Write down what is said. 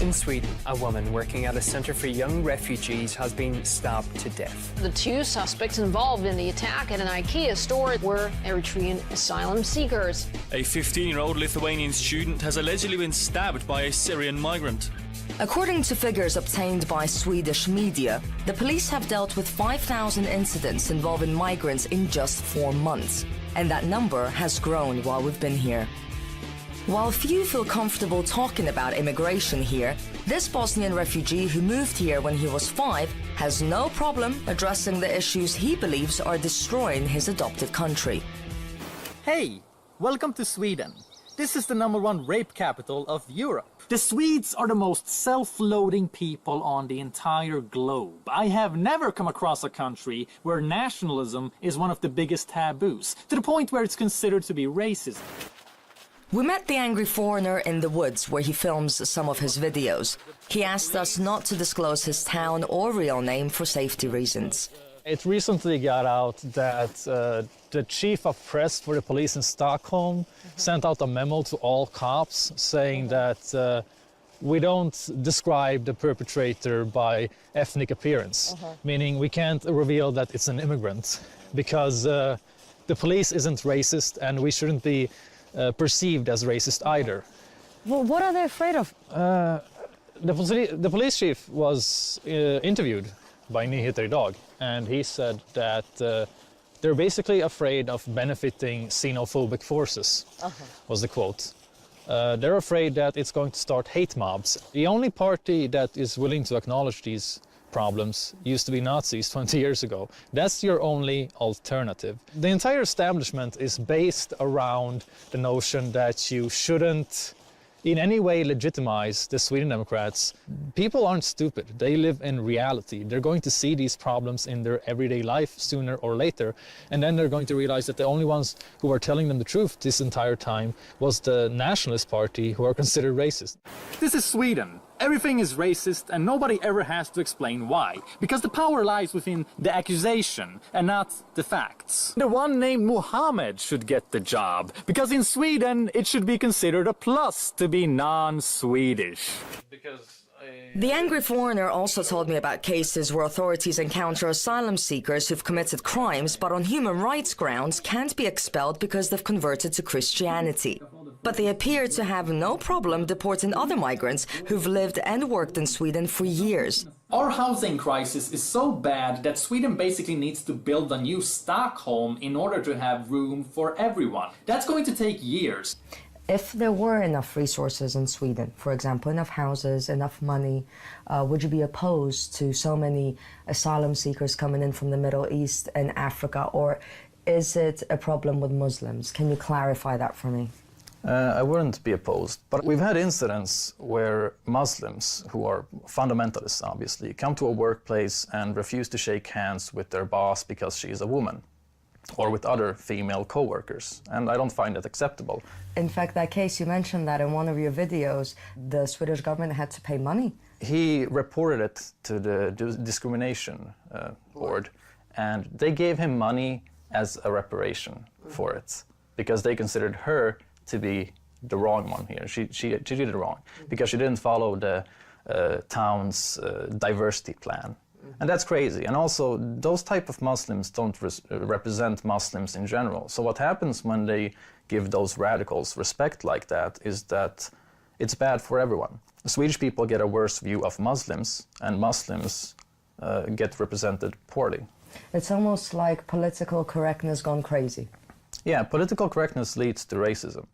In Sweden, a woman working at a centre for young refugees has been stabbed to death. The two suspects involved in the attack at an IKEA store were Eritrean asylum seekers. A 15-year-old Lithuanian student has allegedly been stabbed by a Syrian migrant. According to figures obtained by Swedish media, the police have dealt with 5,000 incidents involving migrants in just 4 months, and that number has grown while we've been here. While few feel comfortable talking about immigration here, this Bosnian refugee who moved here when he was 5 has no problem addressing the issues he believes are destroying his adopted country. Hey, welcome to Sweden. This is the #1 rape capital of Europe. The Swedes are the most self-loathing people on the entire globe. I have never come across a country where nationalism is one of the biggest taboos, to the point where it's considered to be racist. We met the angry foreigner in the woods where he films some of his videos. He asked us not to disclose his town or real name for safety reasons. It recently got out that the chief of press for the police in Stockholm sent out a memo to all cops saying that we don't describe the perpetrator by ethnic appearance, meaning we can't reveal that it's an immigrant because the police isn't racist and we shouldn't be perceived as racist either. Well, what are they afraid of? The police chief was interviewed by Nyheter Idag, and he said that they're basically afraid of benefiting xenophobic forces, was the quote. They're afraid that it's going to start hate mobs. The only party that is willing to acknowledge these problems used to be Nazis 20 years ago. That's your only alternative. The entire establishment is based around the notion that you shouldn't in any way legitimize the Sweden Democrats. People aren't stupid. They live in reality. They're going to see these problems in their everyday life sooner or later, and then they're going to realize that the only ones who are telling them the truth this entire time was the Nationalist Party, who are considered racist. This is Sweden. Everything is racist and nobody ever has to explain why, because the power lies within the accusation and not the facts. The one named Mohammed should get the job, because in Sweden it should be considered a plus to be non-Swedish. The angry foreigner also told me about cases where authorities encounter asylum seekers who've committed crimes but on human rights grounds can't be expelled because they've converted to Christianity. But they appear to have no problem deporting other migrants who've lived and worked in Sweden for years. Our housing crisis is so bad that Sweden basically needs to build a new Stockholm in order to have room for everyone. That's going to take years. If there were enough resources in Sweden, for example, enough houses, enough money, would you be opposed to so many asylum seekers coming in from the Middle East and Africa, or is it a problem with Muslims? Can you clarify that for me? I wouldn't be opposed, but we've had incidents where Muslims, who are fundamentalists obviously, come to a workplace and refuse to shake hands with their boss because she is a woman, or with other female co-workers, and I don't find it acceptable. In fact, that case, you mentioned that in one of your videos, the Swedish government had to pay money. He reported it to the discrimination board, and they gave him money as a reparation for it, because they considered her to be the wrong one here. She did it wrong, because she didn't follow the town's diversity plan. And that's crazy. And also, those type of Muslims don't represent Muslims in general. So what happens when they give those radicals respect like that is that it's bad for everyone. Swedish people get a worse view of Muslims, and Muslims get represented poorly. It's almost like political correctness gone crazy. Yeah, political correctness leads to racism.